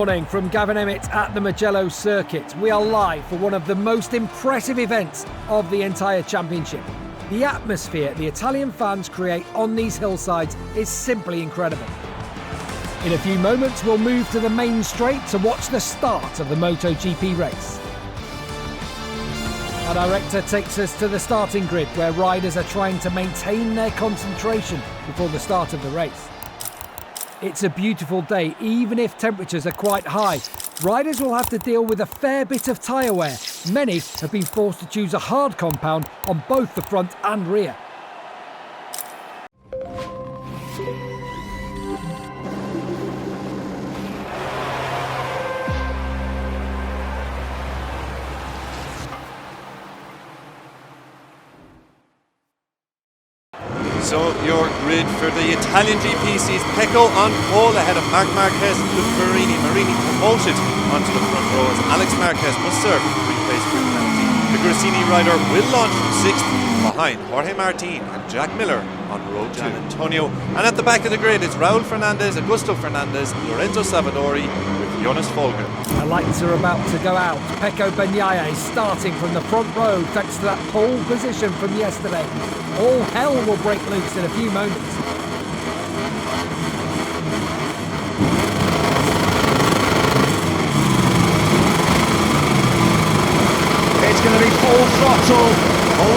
Morning from Gavin Emmett at the Mugello circuit. We are live for one of the most impressive events of the entire championship. The atmosphere the Italian fans create on these hillsides is simply incredible. In a few moments we'll move to the main straight to watch the start of the MotoGP race. Our director takes us to the starting grid where riders are trying to maintain their concentration before the start of the race. It's a beautiful day, even if temperatures are quite high. Riders will have to deal with a fair bit of tyre wear. Many have been forced to choose a hard compound on both the front and rear. So your grid for the Italian GP sees Pecco on pole ahead of Marc Marquez and Luca Marini. Marini promoted onto the front row as Alex Marquez must serve 3-place grid penalty. The Gresini rider will launch from 6th behind Jorge Martin and Jack Miller on row 2. Antonio. And at the back of the grid it's Raul Fernandez, Augusto Fernandez, Lorenzo Savadori with Jonas Folger. The lights are about to go out. Pecco Bagnaia is starting from the front row thanks to that pole position from yesterday. All hell will break loose in a few moments. It's going to be full throttle,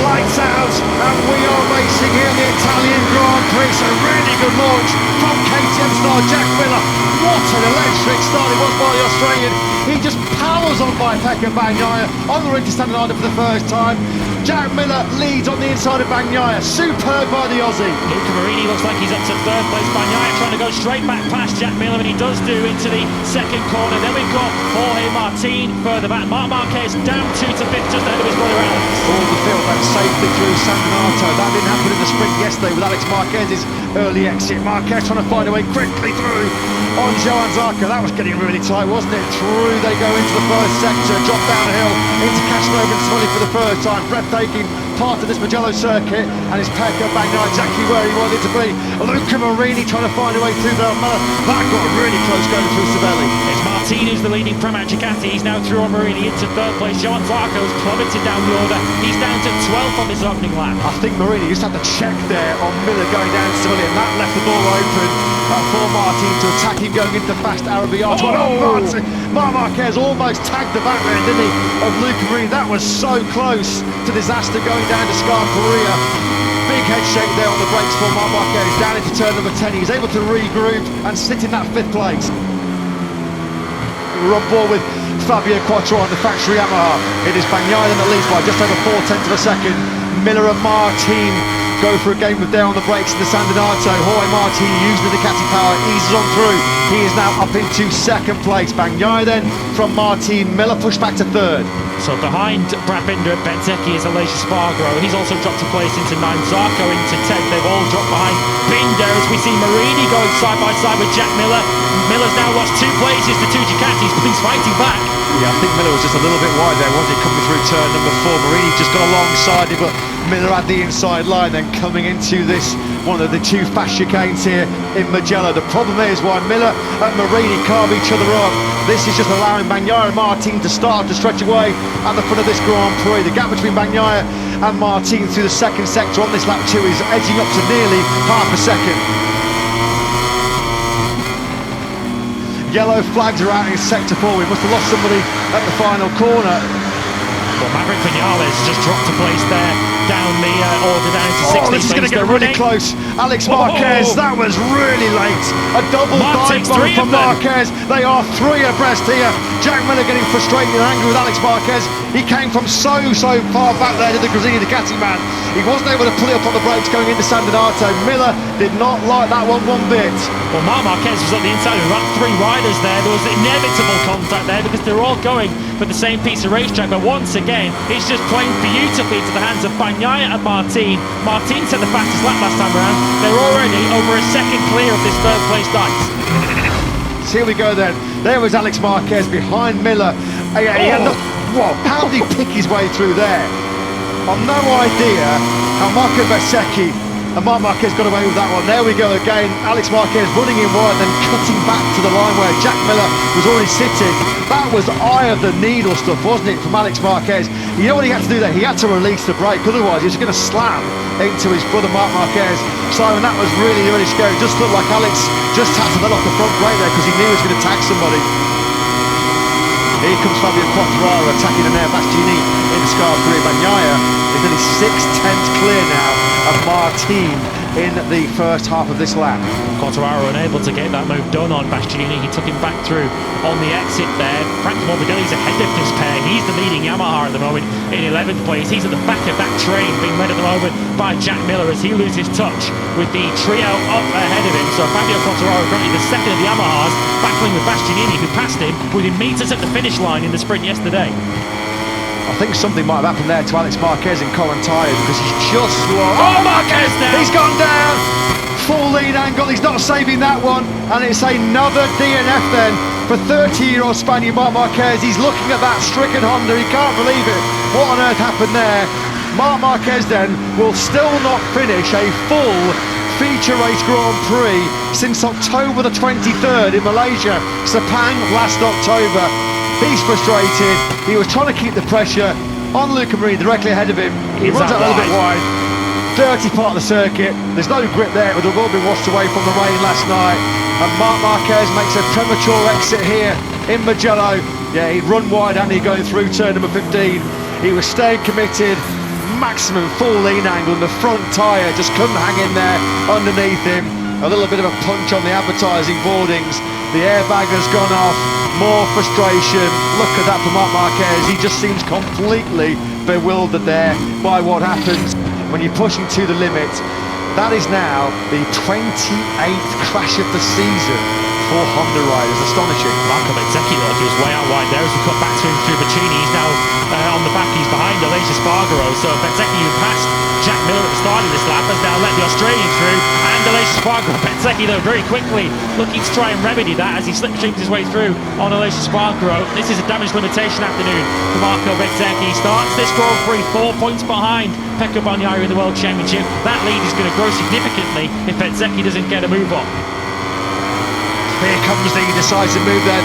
lights out, and we are racing here in the Italian Grand Prix. So really good launch from KTM star Jack Miller. What an electric start it was by the Australian. He just powers on by Pecco Bagnaia on the ring to stand for the first time. Jack Miller leads on the inside of Bagnaia. Superb by the Aussie. Luca Marini looks like he's up to third place. Bagnaia trying to go straight back past Jack Miller, and he does do into the second corner. Then we've got Jorge Martin further back. Marc Marquez down 2 to 5th, just ahead of his brother Alex. All the field went safely through San Donato. That didn't happen in the sprint yesterday with Alex Marquez's early exit. Marquez trying to find a way quickly through on Johan Zarco. That was getting really tight, wasn't it? Through they go into the first sector, drop down a hill into Casanova and Sully for the first time. Breathtaking part of this Mugello circuit, and it's Pecco Bagnaia exactly where he wanted to be. Luca Marini trying to find a way through there. That got really close going through Savelli. It's Martin who's the leading Pramac Ducati. He's now through on Marini into third place. Johan Zarco's plummeted down the order. He's down to 12th on this opening lap. I think Marini just had to check there on Miller going down to Savelli, and that left the door open for Martin to attack him going into the fast Arabiata. Marc Marquez almost tagged the back end, didn't he, of Luca Marini. That was so close to disaster going down to Scarperia. Big head shake there on the brakes for Marc Marquez. Down into turn number 10. He's able to regroup and sit in that 5th place. We're on board with Fabio Quattro on the factory Yamaha. It is Bagnaia that leads by just over 0.4 of a second. Miller and Martin go for a game with there on the brakes in the San Donato. Jorge Martin using the Ducati power, eases on through. He is now up into 2nd place. Bagnaia then from Martin. Miller pushed back to 3rd. So behind Brad Binder at Benteke is Aleix Spargaro. He's also dropped a place into 9th. Zarco into 10th. They've all dropped behind Binder as we see Marini going side by side with Jack Miller. Miller's now lost 2 places to 2 Ducatis, but he's fighting back. Yeah, I think Miller was just a little bit wide there, wasn't he, coming through turn number 4. Marini just got alongside him, but Miller had the inside line then coming into this, one of the 2 fast chicanes here in Mugello. The problem is why Miller and Marini carve each other up. This is just allowing Bagnaia and Martin to start to stretch away at the front of this Grand Prix. The gap between Bagnaia and Martin through the 2nd sector on this lap 2 is edging up to nearly half a second. Yellow flags are out in sector 4. We must have lost somebody at the final corner. Well, Maverick Vinales just dropped a place there, down the order down to 16th. This is going to get really close. Alex Marquez, that was really late. A double dive bomb from Marquez. They are 3 abreast here. Jack Miller getting frustrated and angry with Alex Marquez. He came from so far back there to the Gresini Ducati man. He wasn't able to pull it up on the brakes going into San Donato. Miller did not like that one bit. Well, Marc Marquez was on the inside. We ran 3 riders there. There was inevitable contact there because they're all going for the same piece of racetrack. But once again, it's just playing beautifully into the hands of Bagnaia and Martin. Martin set the fastest lap last time around. They're already over a second clear of this 3rd place dice. So here we go then. There was Alex Marquez behind Miller. How did he pick his way through there? I've no idea how Marco Bezzecchi and Marc Marquez got away with that one. There we go again, Alex Marquez running in wide, then cutting back to the line where Jack Miller was already sitting. That was eye of the needle stuff, wasn't it, from Alex Marquez? You know what he had to do there? He had to release the brake, otherwise he was going to slam into his brother Marc Marquez. Simon, that was really, really scary. Just looked like Alex just had to let off the front brake there because he knew he was going to tag somebody. Here comes Fabio Quartararo attacking the Nea Bastianini in the Scar 3. Bagnaia is nearly 6/10 clear now of Martin in the first half of this lap. Quartararo unable to get that move done on Bastianini. He took him back through on the exit there. Frank Morbidelli's ahead of this pair. He's the leading Yamaha at the moment in 11th place. He's at the back of that train being led at the moment by Jack Miller as he loses touch with the trio up ahead of him. So Fabio Quartararo currently the second of the Yamahas, battling with Bastianini, who passed him within meters at the finish line in the sprint yesterday. I think something might have happened there to Alex Marquez in current tyres because he's just lost. Oh, Marquez now! He's gone down! Full lead angle, he's not saving that one, and it's another DNF then for 30-year-old Spaniard Marc Marquez. He's looking at that stricken Honda, he can't believe it. What on earth happened there? Marc Marquez then will still not finish a full feature race Grand Prix since October the 23rd in Malaysia, Sepang last October. He's frustrated. He was trying to keep the pressure on Luca Marini directly ahead of him. He runs out a little bit wide. Dirty part of the circuit. There's no grip there. It would have all been washed away from the rain last night. And Marc Marquez makes a premature exit here in Mugello. Yeah, he'd run wide and he'd going through turn number 15. He was staying committed. Maximum full lean angle, and the front tyre just couldn't hang in there underneath him. A little bit of a punch on the advertising boardings. The airbag has gone off. More frustration. Look at that for Marc Marquez. He just seems completely bewildered there by what happens when you're pushing to the limit. That is now the 28th crash of the season for Honda riders. Astonishing. Marco Bezzecchi though, he was way out wide there as we cut back to him through Baccini. He's now on the back, he's behind Aleix Espargaro. So Bezzecchi, who passed Jack Miller at the start of this lap, has now let the Australian through, and Aleix Espargaro. Bezzecchi though very quickly looking to try and remedy that as he slipstreams his way through on Aleix Espargaro. This is a damage limitation afternoon for Marco Bezzecchi. He starts this Grand Prix 4 points behind Pecco Bagnaia in the World Championship. That lead is going to grow significantly if Bezzecchi doesn't get a move on. Here comes the decisive move then.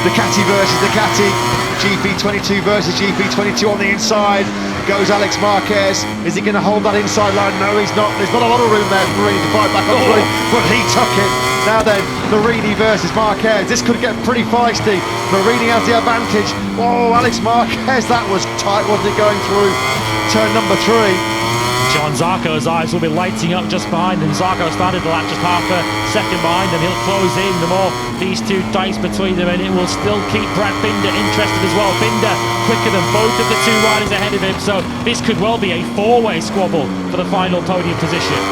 Ducati versus Ducati. GP22 versus GP22 on the inside. Goes Alex Marquez. Is he going to hold that inside line? No, he's not. There's not a lot of room there for Marini to fight back on through, but he took it. Now then, Marini versus Marquez. This could get pretty feisty. Marini has the advantage. Oh, Alex Marquez, that was tight, wasn't it, going through turn number 3. John Zarco's eyes will be lighting up just behind him. Zarco started the lap just half a second behind him. He'll close in the more these two dice between them, and it will still keep Brad Binder interested as well. Binder quicker than both of the two riders ahead of him, so this could well be a 4-way squabble for the final podium position.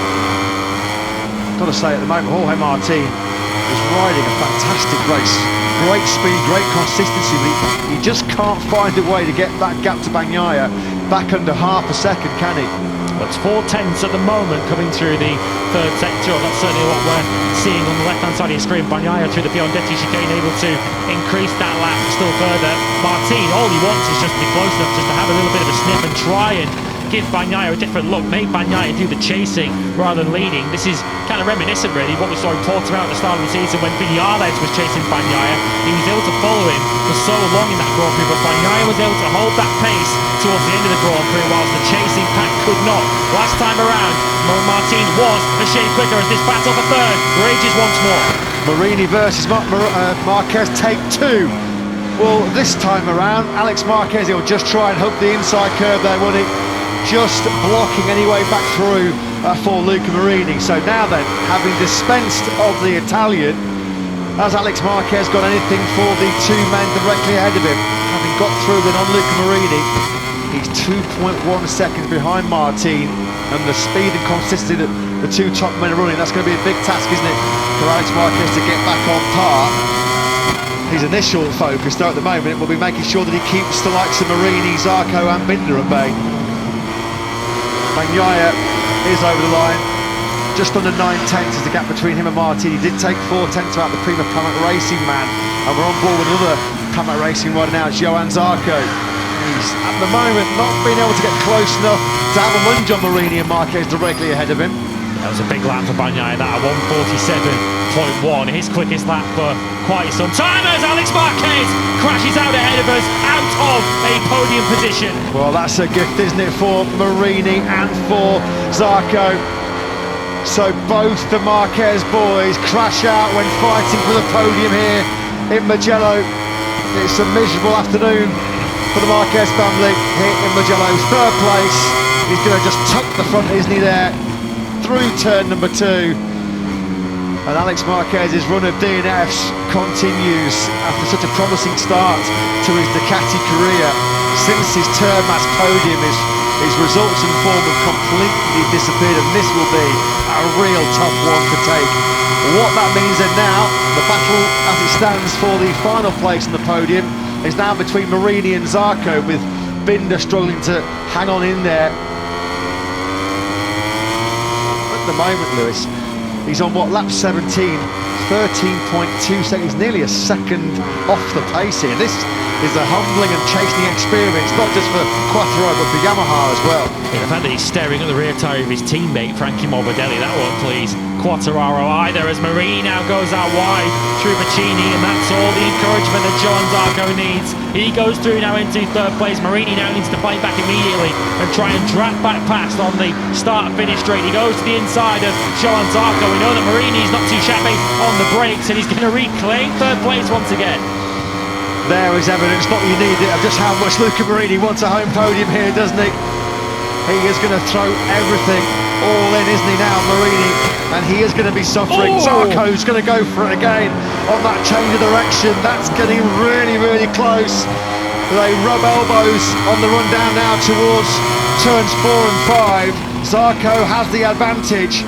Got to say, at the moment, Jorge Martin is riding a fantastic race. Great speed, great consistency, but he just can't find a way to get that gap to Bagnaia back under half a second, can he? That's 4/10 at the moment coming through the third sector. That's certainly what we're seeing on the left-hand side of your screen. Bagnaia through the Biondetti chicane, able to increase that lap still further. Martin, all he wants is just to be close enough, just to have a little bit of a sniff and try and give Bagnaia a different look, make Bagnaia do the chasing rather than leading. This is kind of reminiscent really what we saw in Portimao at the start of the season when Vinales was chasing Bagnaia. He was able to follow him for so long in that Grand Prix, but Bagnaia was able to hold that pace towards the end of the Grand Prix whilst the chasing pack could not. Last time around, Martin was a shade quicker as this battle for third rages once more. Marini versus Marquez, take 2. Well, this time around, Alex Marquez, he'll just try and hook the inside curve there, won't he? Just blocking any way back through for Luca Marini. So now then, having dispensed of the Italian, has Alex Marquez got anything for the 2 men directly ahead of him? Having got through then on Luca Marini, he's 2.1 seconds behind Martin, and the speed and consistency that the 2 top men are running, that's going to be a big task, isn't it, for Alex Marquez to get back on par. His initial focus though at the moment will be making sure that he keeps the likes of Marini, Zarco and Binder at bay. Bagnaia is over the line. Just under 9/10 is the gap between him and Martin. He did take 4/10 out the Prima Pramac Racing man, and we're on board with another Pramac Racing rider now, it's Johan Zarco. He's at the moment not being able to get close enough to have a lunge on Marini and Marquez directly ahead of him. That was a big lap for Bagnaia, that at 1:47.1, his quickest lap for quite some time as Alex Marquez crashes out ahead of us, out of a podium position. Well, that's a gift, isn't it, for Marini and for Zarco. So both the Marquez boys crash out when fighting for the podium here in Mugello. It's a miserable afternoon for the Marquez family here in Mugello. Third place, he's going to just tuck the front, isn't he, there, through turn number 2. And Alex Marquez's run of DNFs continues after such a promising start to his Ducati career. Since his term as podium, his results and form have completely disappeared, and this will be a real tough one to take. What that means then now, the battle as it stands for the final place on the podium is now between Marini and Zarco, with Binder struggling to hang on in there. At the moment, Lewis, he's on what, lap 17, 13.2 seconds, nearly a second off the pace here. This is a humbling and chastening experience, not just for Quattro, but for Yamaha as well. Yeah, the fact that he's staring at the rear tyre of his teammate, Frankie Morbidelli, that won't please Quattararo either, as Marini now goes out wide through Maccini, and that's all the encouragement that Johann Zarco needs. He goes through now into third place. Marini now needs to fight back immediately and try and drag back past on the start-finish straight. He goes to the inside of Johann Zarco. We know that Marini's not too shabby on the brakes, and he's going to reclaim third place once again. There is evidence, not you need it, of just how much Luca Marini wants a home podium here, doesn't he? He is going to throw everything all in, isn't he now, Marini? And he is going to be suffering. Zarco's going to go for it again on that change of direction. That's getting really, really close. They rub elbows on the run down now towards turns 4 and 5. Zarco has the advantage.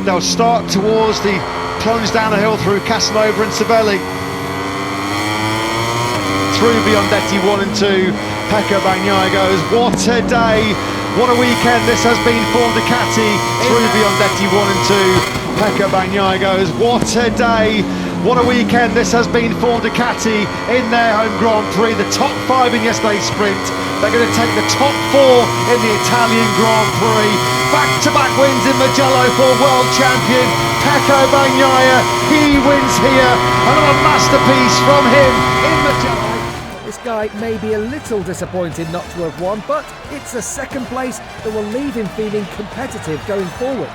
They'll start towards the plunge down the hill through Casanova and Sabelli. Through Biondetti 1 and 2, Pecco Bagnaia goes. What a day, what a weekend this has been for Ducati. Through Biondetti 1 and 2, Pecco Bagnaia goes. What a day, what a weekend this has been for Ducati in their home Grand Prix. The top 5 in yesterday's sprint, they're going to take the top 4 in the Italian Grand Prix. Back-to-back wins in Mugello for world champion Pecco Bagnaia. He wins here, another masterpiece from him in Mugello. This guy may be a little disappointed not to have won, but it's a second place that will leave him feeling competitive going forward.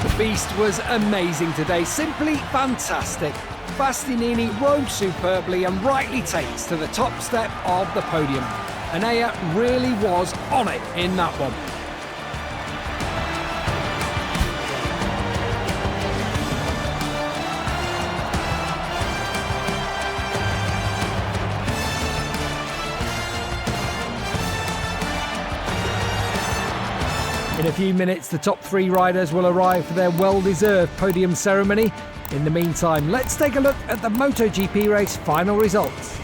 The beast was amazing today, simply fantastic. Bastianini rode superbly and rightly takes to the top step of the podium. And Haii really was on it in that one. In a few minutes, the top 3 riders will arrive for their well-deserved podium ceremony. In the meantime, let's take a look at the MotoGP race final results.